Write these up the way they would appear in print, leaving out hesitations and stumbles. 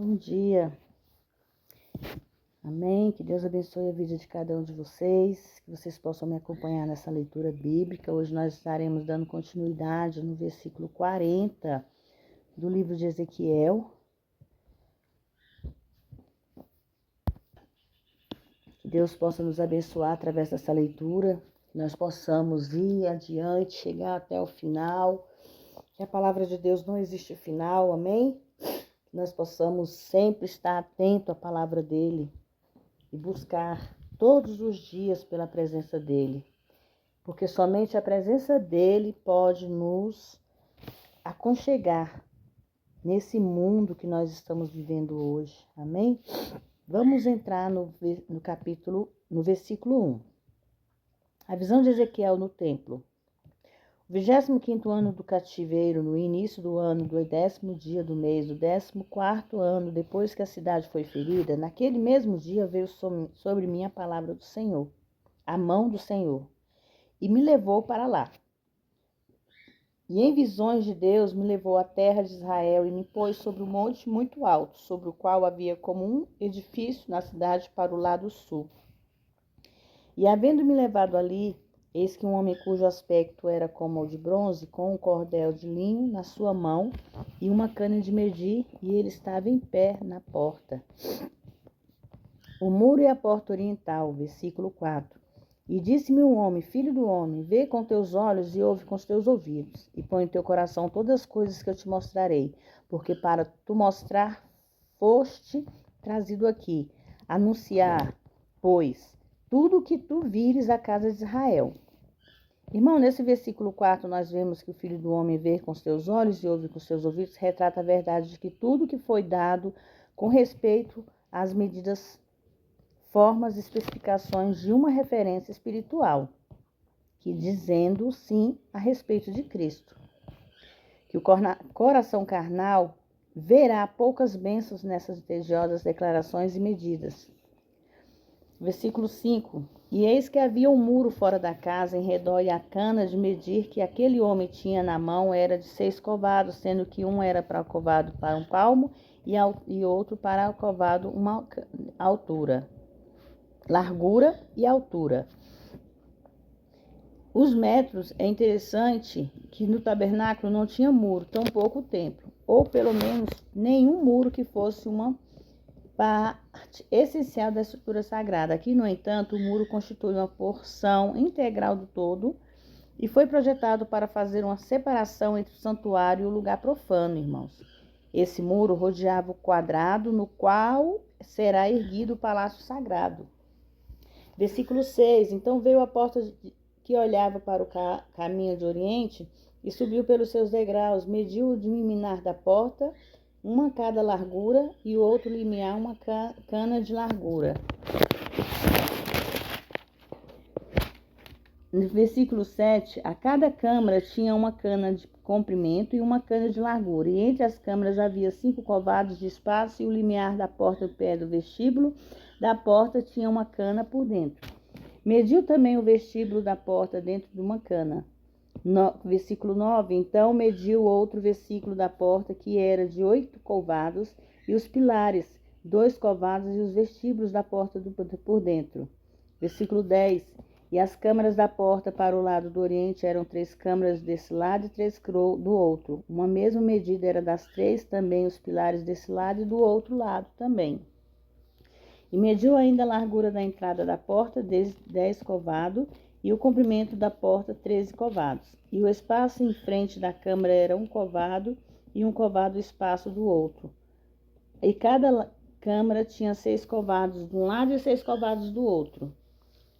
Bom dia. Amém. Que Deus abençoe a vida de cada um de vocês, que vocês possam me acompanhar nessa leitura bíblica. Hoje nós estaremos dando continuidade no versículo 40 do livro de Ezequiel. Que Deus possa nos abençoar através dessa leitura, que nós possamos ir adiante, chegar até o final. Que a palavra de Deus não existe final, amém? Que nós possamos sempre estar atento à palavra dele e buscar todos os dias pela presença dele, porque somente a presença dele pode nos aconchegar nesse mundo que nós estamos vivendo hoje, amém? Vamos entrar no versículo 1. A visão de Ezequiel no templo. O 25º ano do cativeiro, no início do ano, do 10º dia do mês, do 14º ano, depois que a cidade foi ferida, naquele mesmo dia veio sobre mim a palavra do Senhor, a mão do Senhor, e me levou para lá. E em visões de Deus me levou à terra de Israel e me pôs sobre um monte muito alto, sobre o qual havia como um edifício na cidade para o lado sul. E havendo-me levado ali, eis que um homem cujo aspecto era como o de bronze, com um cordel de linho na sua mão e uma cana de medir, e ele estava em pé na porta. O muro e a porta oriental, versículo 4. E disse-me um homem, filho do homem, vê com teus olhos e ouve com os teus ouvidos, e põe em teu coração todas as coisas que eu te mostrarei, porque para tu mostrar foste trazido aqui, anunciar, pois, tudo o que tu vires à casa de Israel. Irmão, nesse versículo 4, nós vemos que o Filho do Homem vê com os seus olhos e ouve com os seus ouvidos, retrata a verdade de que tudo que foi dado com respeito às medidas, formas e especificações de uma referência espiritual, que dizendo sim a respeito de Cristo. Que o coração carnal verá poucas bênçãos nessas tediosas declarações e medidas. Versículo 5. E eis que havia um muro fora da casa, em redor, e a cana de medir que aquele homem tinha na mão era de 6 covados, sendo que um era para o covado para um palmo e outro para o covado uma altura, largura e altura. Os metros, é interessante que no tabernáculo não tinha muro, tampouco o templo, ou pelo menos nenhum muro que fosse uma parte essencial da estrutura sagrada. Aqui, no entanto, o muro constitui uma porção integral do todo e foi projetado para fazer uma separação entre o santuário e o lugar profano, irmãos. Esse muro rodeava o quadrado no qual será erguido o palácio sagrado. Versículo 6. Então veio a porta que olhava para o caminho de oriente e subiu pelos seus degraus, mediu o limiar da porta, uma cada largura, e o outro limiar uma cana de largura. No versículo 7, a cada câmara tinha uma cana de comprimento e uma cana de largura, e entre as câmaras havia 5 covados de espaço, e o limiar da porta do pé do vestíbulo da porta tinha uma cana por dentro. Mediu também o vestíbulo da porta dentro de uma cana. Versículo 9, então mediu outro versículo da porta, que era de 8 covados, e os pilares, 2 covados, e os vestíbulos da porta por dentro. Versículo 10, e as câmaras da porta para o lado do oriente eram 3 câmaras desse lado e 3 do outro. Uma mesma medida era das 3, também os pilares desse lado e do outro lado também. E mediu ainda a largura da entrada da porta, 10 covados, e o comprimento da porta, 13 covados. E o espaço em frente da câmara era 1 covado, e 1 covado o espaço do outro. E cada câmara tinha 6 covados de um lado e 6 covados do outro.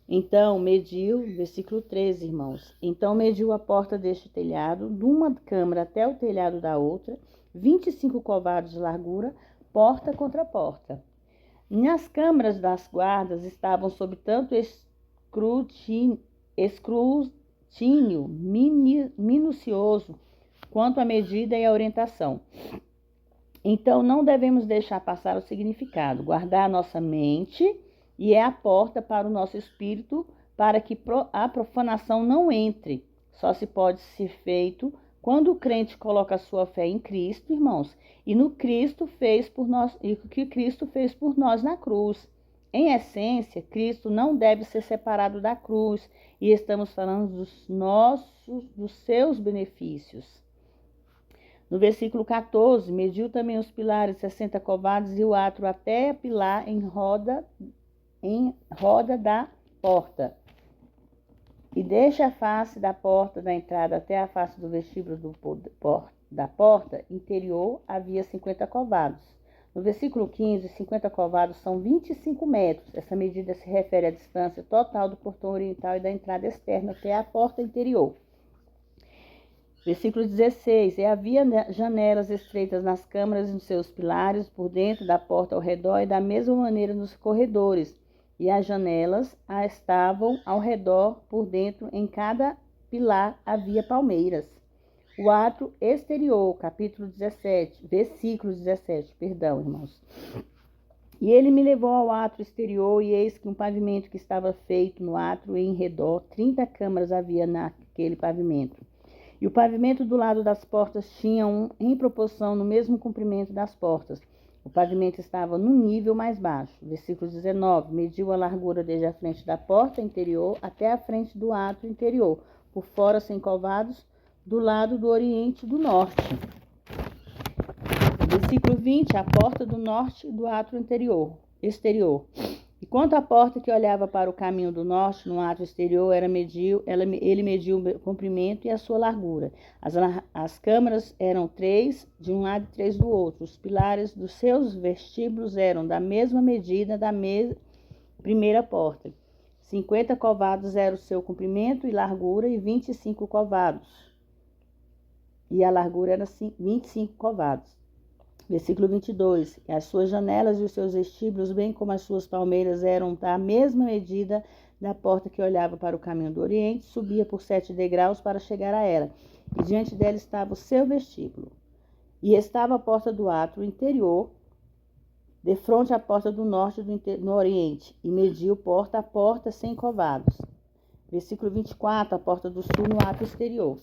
Então mediu, versículo 13, irmãos. Então mediu a porta deste telhado, de uma câmara até o telhado da outra, 25 covados de largura, porta contra porta. Nas câmaras das guardas estavam sob tanto escrutínio minucioso quanto a medida e a orientação. Então, não devemos deixar passar o significado, guardar a nossa mente, e é a porta para o nosso espírito, para que a profanação não entre. Só se pode ser feito quando o crente coloca a sua fé em Cristo, irmãos, e no Cristo fez por nós, e o que Cristo fez por nós na cruz. Em essência, Cristo não deve ser separado da cruz, e estamos falando dos seus benefícios. No versículo 14, mediu também os pilares 60 covados e o átrio até a pilar em roda da porta. E desde a face da porta da entrada até a face do vestíbulo da porta interior havia 50 covados. No versículo 15, 50 covados são 25 metros. Essa medida se refere à distância total do portão oriental e da entrada externa até a porta interior. Versículo 16, e havia janelas estreitas nas câmaras e nos seus pilares, por dentro da porta ao redor, e da mesma maneira nos corredores. E as janelas estavam ao redor, por dentro, em cada pilar havia palmeiras. O átrio exterior, versículo 17, irmãos. E ele me levou ao átrio exterior, e eis que um pavimento que estava feito no átrio em redor, 30 câmaras havia naquele pavimento. E o pavimento do lado das portas tinha em proporção no mesmo comprimento das portas. O pavimento estava no nível mais baixo. Versículo 19. Mediu a largura desde a frente da porta interior até a frente do átrio interior, por fora 100 covados, do lado do oriente e do norte. Versículo 20. A porta do norte do átrio exterior. E quanto à porta que olhava para o caminho do norte, no átrio exterior, ele mediu o comprimento e a sua largura. As câmaras eram 3 de um lado e 3 do outro. Os pilares dos seus vestíbulos eram da mesma medida da primeira porta. 50 covados era o seu comprimento e largura, e 25 covados. E a largura era 25 covados. Versículo 22. As suas janelas e os seus vestíbulos, bem como as suas palmeiras, eram da mesma medida da porta que olhava para o caminho do oriente, subia por 7 degraus para chegar a ela. E diante dela estava o seu vestíbulo. E estava a porta do átrio interior, de frente à porta do norte no oriente, e mediu porta a porta 100 covados. Versículo 24. A porta do sul no átrio exterior.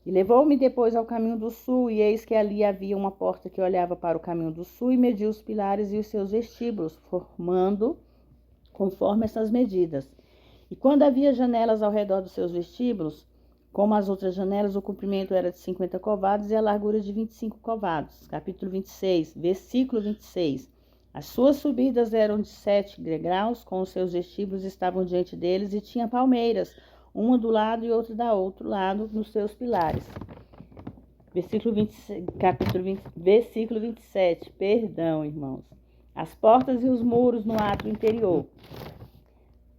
E levou-me depois ao caminho do sul, e eis que ali havia uma porta que olhava para o caminho do sul, e mediu os pilares e os seus vestíbulos, formando conforme essas medidas. E quando havia janelas ao redor dos seus vestíbulos, como as outras janelas, o comprimento era de 50 covados e a largura de 25 covados. Capítulo 26, versículo 26. As suas subidas eram de 7 degraus, com os seus vestíbulos estavam diante deles, e tinha palmeiras, uma do lado e outra do outro lado, nos seus pilares. Versículo 27, irmãos. As portas e os muros no átrio interior.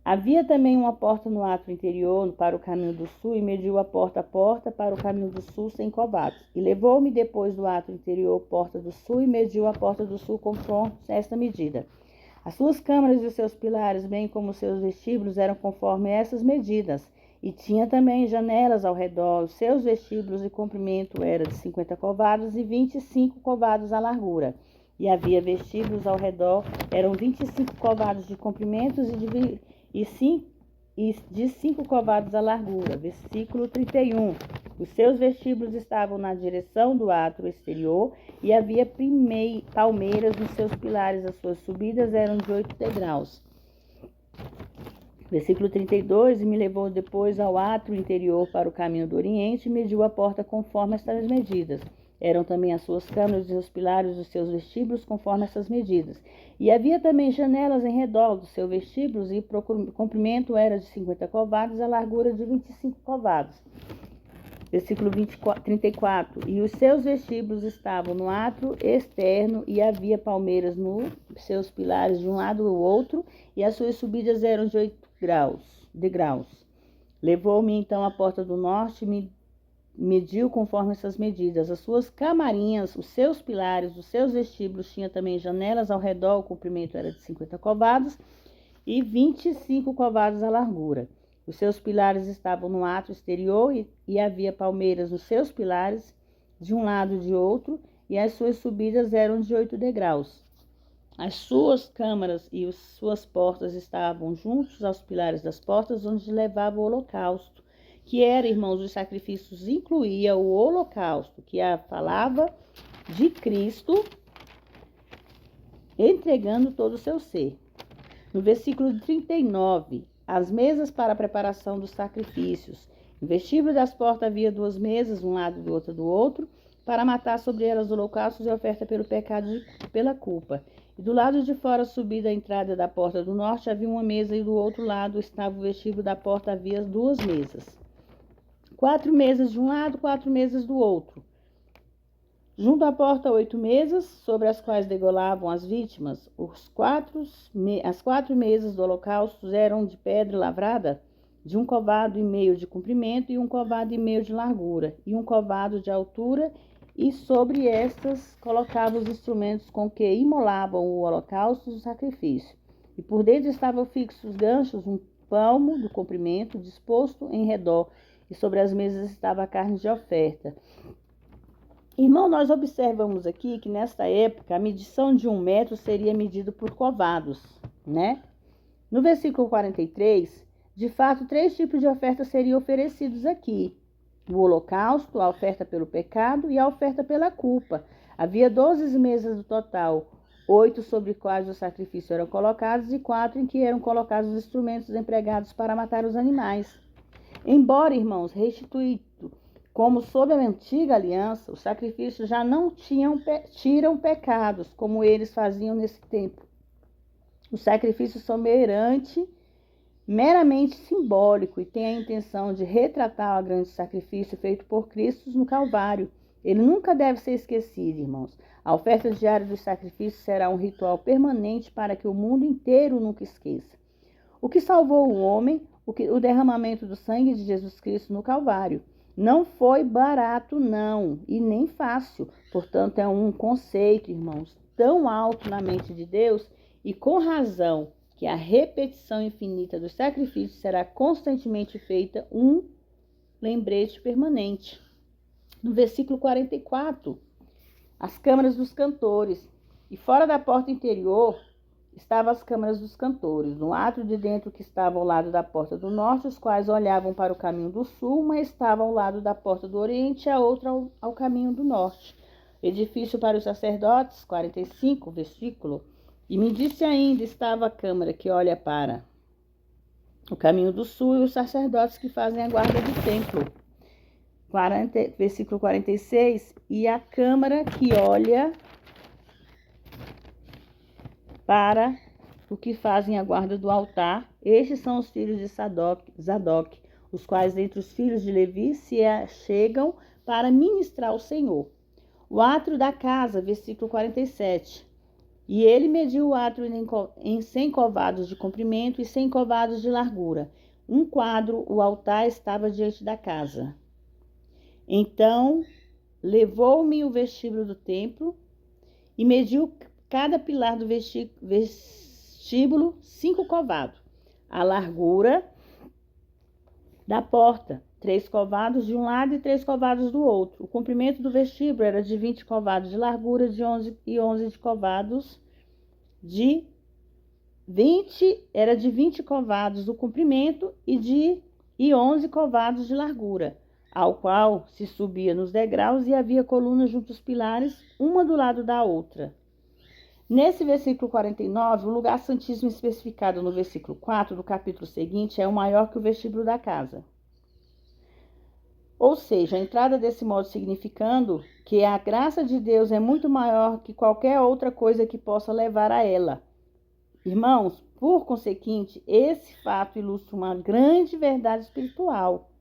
Havia também uma porta no átrio interior para o caminho do sul, e mediu a porta para o caminho do sul 100 covados. E levou-me depois do átrio interior, porta do sul, e mediu a porta do sul conforme esta medida. As suas câmaras e os seus pilares, bem como os seus vestíbulos, eram conforme essas medidas. E tinha também janelas ao redor. Os seus vestíbulos e comprimento era de 50 covados e 25 covados a largura. E havia vestíbulos ao redor, eram 25 covados de comprimentos e de 5 covados a largura. Versículo 31. Os seus vestíbulos estavam na direção do átrio exterior, e havia palmeiras nos seus pilares. As suas subidas eram de 8 degraus. Versículo 32, e me levou depois ao átrio interior para o caminho do oriente, e mediu a porta conforme estas medidas. Eram também as suas câmaras, os seus pilares, os seus vestíbulos, conforme essas medidas. E havia também janelas em redor dos seus vestíbulos, e o comprimento era de 50 covados, a largura de 25 covados. Versículo 34. E os seus vestíbulos estavam no átrio externo, e havia palmeiras nos seus pilares de um lado ao outro, e as suas subidas eram de 8 degraus. Levou-me então à porta do norte, e mediu conforme essas medidas. As suas camarinhas, os seus pilares, os seus vestíbulos, tinha também janelas ao redor, o comprimento era de 50 covados e 25 covados a largura. Os seus pilares estavam no átrio exterior, e havia palmeiras nos seus pilares, de um lado e de outro, e as suas subidas eram de 8 degraus. As suas câmaras e as suas portas estavam juntos aos pilares das portas, onde levava o holocausto, que era, irmãos, os sacrifícios incluía o holocausto, que falava de Cristo entregando todo o seu ser. No versículo 39, as mesas para a preparação dos sacrifícios. No vestíbulo das portas havia 2 mesas, um lado e outra do outro, para matar sobre elas holocaustos e oferta pelo pecado e pela culpa. E do lado de fora, subida a entrada da porta do norte, havia uma mesa, e do outro lado estava o vestíbulo da porta, havia 2 mesas. 4 mesas de um lado, 4 mesas do outro. Junto à porta, 8 mesas, sobre as quais degolavam as vítimas. As 4 mesas do holocausto eram de pedra lavrada, de 1 covado e meio de comprimento e 1 covado e meio de largura, e 1 covado de altura, e sobre estas colocavam os instrumentos com que imolavam o holocausto e o sacrifício. E por dentro estavam fixos ganchos, 1 palmo do comprimento, disposto em redor, e sobre as mesas estava a carne de oferta. Irmão, nós observamos aqui que nesta época a medição de 1 metro seria medida por covados, né? No versículo 43, de fato, 3 tipos de ofertas seriam oferecidos aqui: o holocausto, a oferta pelo pecado e a oferta pela culpa. Havia 12 mesas no total, 8 sobre quais os sacrifícios eram colocados e 4 em que eram colocados os instrumentos empregados para matar os animais. Embora, irmãos, restituído como sob a antiga aliança, os sacrifícios já não tiram pecados, como eles faziam nesse tempo. Os sacrifícios são meramente simbólico e têm a intenção de retratar o grande sacrifício feito por Cristo no Calvário. Ele nunca deve ser esquecido, irmãos. A oferta diária dos sacrifícios será um ritual permanente para que o mundo inteiro nunca esqueça. O que salvou o homem, o derramamento do sangue de Jesus Cristo no Calvário. Não foi barato, não, e nem fácil. Portanto, é um conceito, irmãos, tão alto na mente de Deus, e com razão que a repetição infinita dos sacrifícios será constantemente feita um lembrete permanente. No versículo 44, as câmaras dos cantores. E fora da porta interior estavam as câmaras dos cantores, no átrio de dentro que estava ao lado da porta do norte, os quais olhavam para o caminho do sul, uma estava ao lado da porta do oriente e a outra ao caminho do norte. Edifício para os sacerdotes, 45, versículo. E me disse ainda, estava a câmara que olha para o caminho do sul e os sacerdotes que fazem a guarda do templo. Versículo 46, e a câmara que olha para o que fazem a guarda do altar. Estes são os filhos de Zadok, os quais dentre os filhos de Levi se achegam para ministrar ao Senhor. O átrio da casa, versículo 47. E ele mediu o átrio em 100 covados de comprimento e 100 covados de largura. 1 quadro, o altar estava diante da casa. Então levou-me o vestíbulo do templo e mediu cada pilar do vestíbulo 5 covados. A largura da porta, 3 covados de um lado e 3 covados do outro. O comprimento do vestíbulo era de 20 covados de largura, de 11 de covados de 20 covados do comprimento e 11 covados de largura, ao qual se subia nos degraus e havia colunas junto aos pilares, uma do lado da outra. Nesse versículo 49, o lugar santíssimo especificado no versículo 4 do capítulo seguinte é o maior que o vestíbulo da casa. Ou seja, a entrada desse modo significando que a graça de Deus é muito maior que qualquer outra coisa que possa levar a ela. Irmãos, por consequente, esse fato ilustra uma grande verdade espiritual.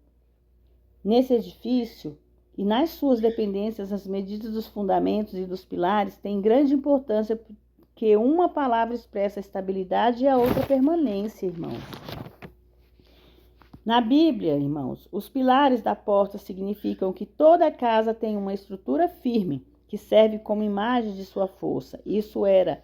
Nesse edifício e nas suas dependências, as medidas dos fundamentos e dos pilares têm grande importância, porque uma palavra expressa a estabilidade e a outra permanência, irmãos. Na Bíblia, irmãos, os pilares da porta significam que toda casa tem uma estrutura firme, que serve como imagem de sua força. Isso era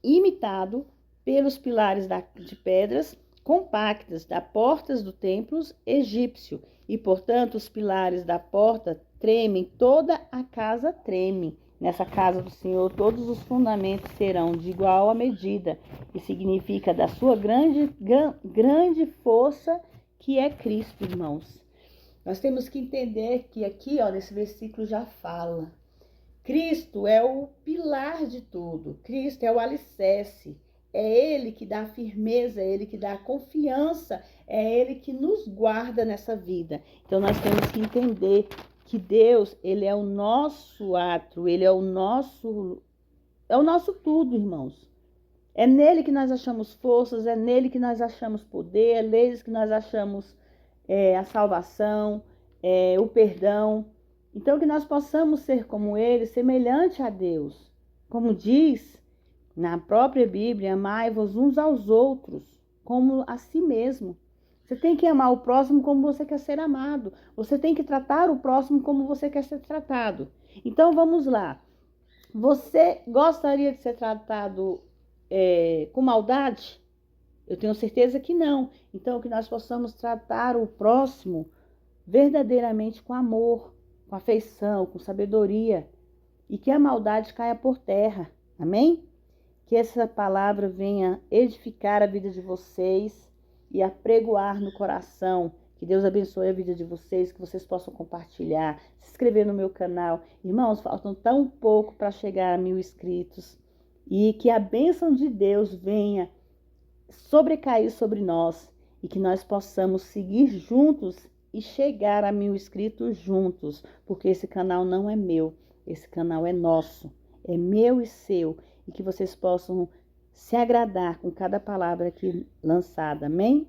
imitado pelos pilares de pedras compactas das portas do templo egípcio. E, portanto, os pilares da porta tremem, toda a casa treme. Nessa casa do Senhor, todos os fundamentos serão de igual a medida, e significa da sua grande força, que é Cristo, irmãos. Nós temos que entender que aqui, ó, nesse versículo já fala. Cristo é o pilar de tudo. Cristo é o alicerce. É Ele que dá a firmeza, é Ele que dá a confiança, é Ele que nos guarda nessa vida. Então nós temos que entender que Deus, Ele é o nosso átrio, Ele é o nosso tudo, irmãos. É nele que nós achamos forças, é nele que nós achamos poder, é nele que nós achamos a salvação, o perdão. Então, que nós possamos ser como ele, semelhante a Deus. Como diz na própria Bíblia, amai-vos uns aos outros, como a si mesmo. Você tem que amar o próximo como você quer ser amado. Você tem que tratar o próximo como você quer ser tratado. Então, vamos lá. Você gostaria de ser tratado com maldade? Eu tenho certeza que não. Então, que nós possamos tratar o próximo verdadeiramente com amor, com afeição, com sabedoria, e que a maldade caia por terra. Amém? Que essa palavra venha edificar a vida de vocês e apregoar no coração. Que Deus abençoe a vida de vocês, que vocês possam compartilhar, se inscrever no meu canal. Irmãos, faltam tão pouco para chegar a 1000 inscritos. E que a bênção de Deus venha sobrecair sobre nós e que nós possamos seguir juntos e chegar a 1000 inscritos juntos, porque esse canal não é meu, esse canal é nosso, é meu e seu, e que vocês possam se agradar com cada palavra aqui lançada, amém?